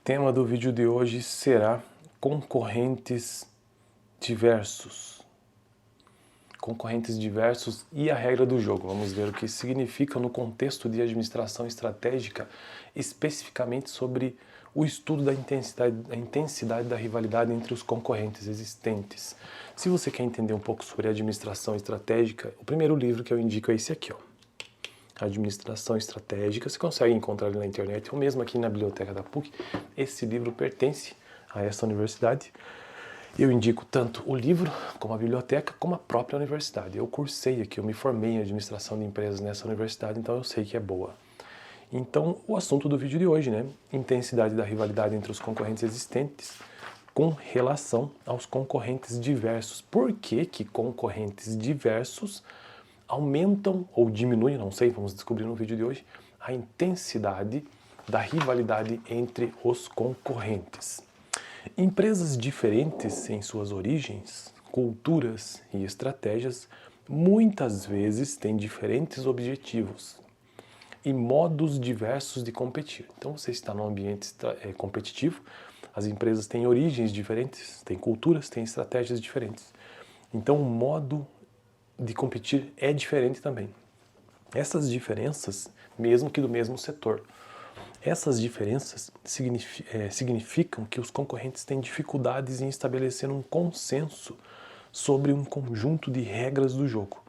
Tema do vídeo de hoje será concorrentes diversos. Concorrentes diversos e a regra do jogo. Vamos ver o que significa no contexto de administração estratégica, especificamente sobre o estudo da intensidade da rivalidade entre os concorrentes existentes. Se você quer entender um pouco sobre administração estratégica, o primeiro livro que eu indico é esse aqui, ó. Administração Estratégica, você consegue encontrar ele na internet ou mesmo aqui na biblioteca da PUC. Esse livro pertence a essa universidade. Eu indico tanto o livro, como a biblioteca, como a própria universidade. Eu cursei aqui, eu me formei em administração de empresas nessa universidade, então eu sei que é boa. Então, o assunto do vídeo de hoje, né? Intensidade da rivalidade entre os concorrentes existentes com relação aos concorrentes diversos. Por que que concorrentes diversos aumentam ou diminuem, não sei, vamos descobrir no vídeo de hoje, a intensidade da rivalidade entre os concorrentes. Empresas diferentes em suas origens, culturas e estratégias muitas vezes têm diferentes objetivos e modos diversos de competir. Então você está num ambiente competitivo, as empresas têm origens diferentes, têm culturas, têm estratégias diferentes. Então o modo de competir é diferente também. Essas diferenças, mesmo que do mesmo setor, essas diferenças significam que os concorrentes têm dificuldades em estabelecer um consenso sobre um conjunto de regras do jogo.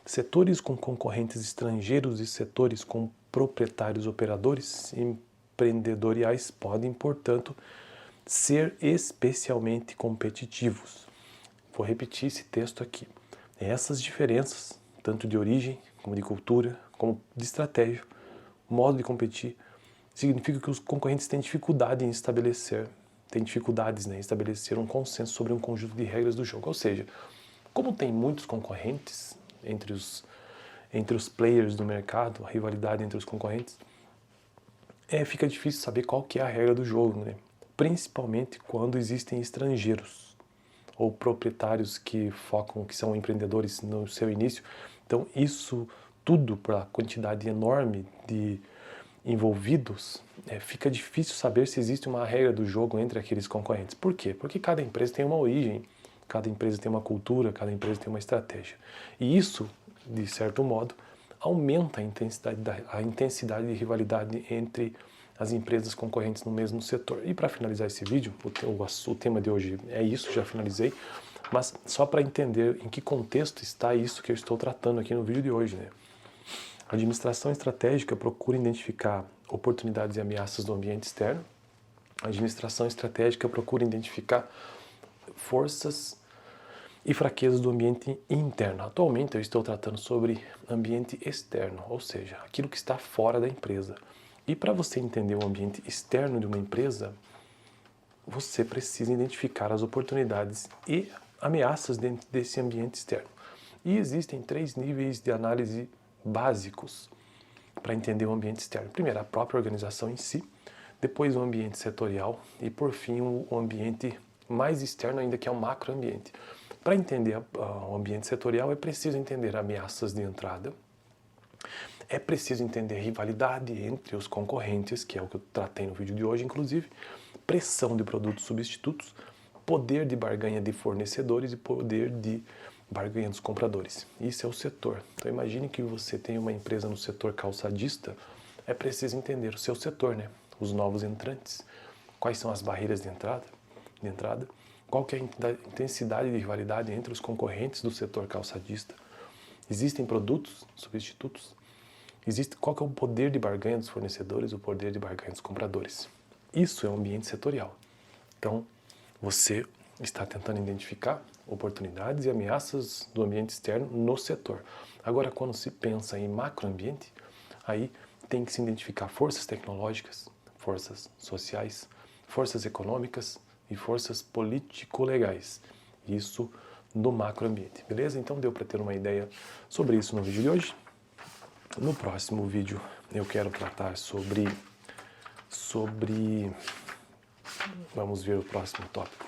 Setores com concorrentes estrangeiros e setores com proprietários operadores empreendedoriais podem, portanto, ser especialmente competitivos. Vou repetir esse texto aqui. Essas diferenças, tanto de origem, como de cultura, como de estratégia, modo de competir, significa que os concorrentes têm dificuldade em estabelecer, em estabelecer um consenso sobre um conjunto de regras do jogo. Ou seja, como tem muitos concorrentes entre os players do mercado, a rivalidade entre os concorrentes, fica difícil saber qual que é a regra do jogo, né? Principalmente quando existem estrangeiros ou proprietários que são empreendedores no seu início. Então isso tudo, para a quantidade enorme de envolvidos, fica difícil saber se existe uma regra do jogo entre aqueles concorrentes. Por quê? Porque cada empresa tem uma origem, cada empresa tem uma cultura, cada empresa tem uma estratégia. E isso, de certo modo, aumenta a intensidade de rivalidade entre as empresas concorrentes no mesmo setor. E para finalizar esse vídeo, o tema de hoje é isso, já finalizei, mas só para entender em que contexto está isso que eu estou tratando aqui no vídeo de hoje, né? A administração estratégica procura identificar oportunidades e ameaças do ambiente externo. A administração estratégica procura identificar forças e fraquezas do ambiente interno. Atualmente eu estou tratando sobre ambiente externo, ou seja, aquilo que está fora da empresa. E para você entender o ambiente externo de uma empresa, você precisa identificar as oportunidades e ameaças dentro desse ambiente externo. E existem 3 níveis de análise básicos para entender o ambiente externo. Primeiro, a própria organização em si, depois o ambiente setorial e, por fim, o ambiente mais externo ainda, que é o macroambiente. Para entender o ambiente setorial, é preciso entender ameaças de entrada, é preciso entender rivalidade entre os concorrentes, que é o que eu tratei no vídeo de hoje, inclusive, pressão de produtos substitutos, poder de barganha de fornecedores e poder de barganha dos compradores. Isso é o setor. Então imagine que você tem uma empresa no setor calçadista, é preciso entender o seu setor, né? Os novos entrantes, quais são as barreiras de entrada, qual que é a intensidade de rivalidade entre os concorrentes do setor calçadista. Existem produtos substitutos? Qual que é o poder de barganha dos fornecedores, o poder de barganha dos compradores? Isso é um ambiente setorial. Então, você está tentando identificar oportunidades e ameaças do ambiente externo no setor. Agora, quando se pensa em macroambiente, aí tem que se identificar forças tecnológicas, forças sociais, forças econômicas e forças político-legais. Isso no macroambiente, beleza? Então deu para ter uma ideia sobre isso no vídeo de hoje. No próximo vídeo eu quero tratar sobre... Vamos ver o próximo tópico.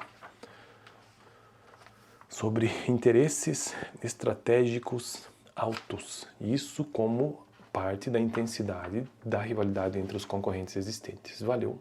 Sobre interesses estratégicos altos. Isso como parte da intensidade da rivalidade entre os concorrentes existentes. Valeu!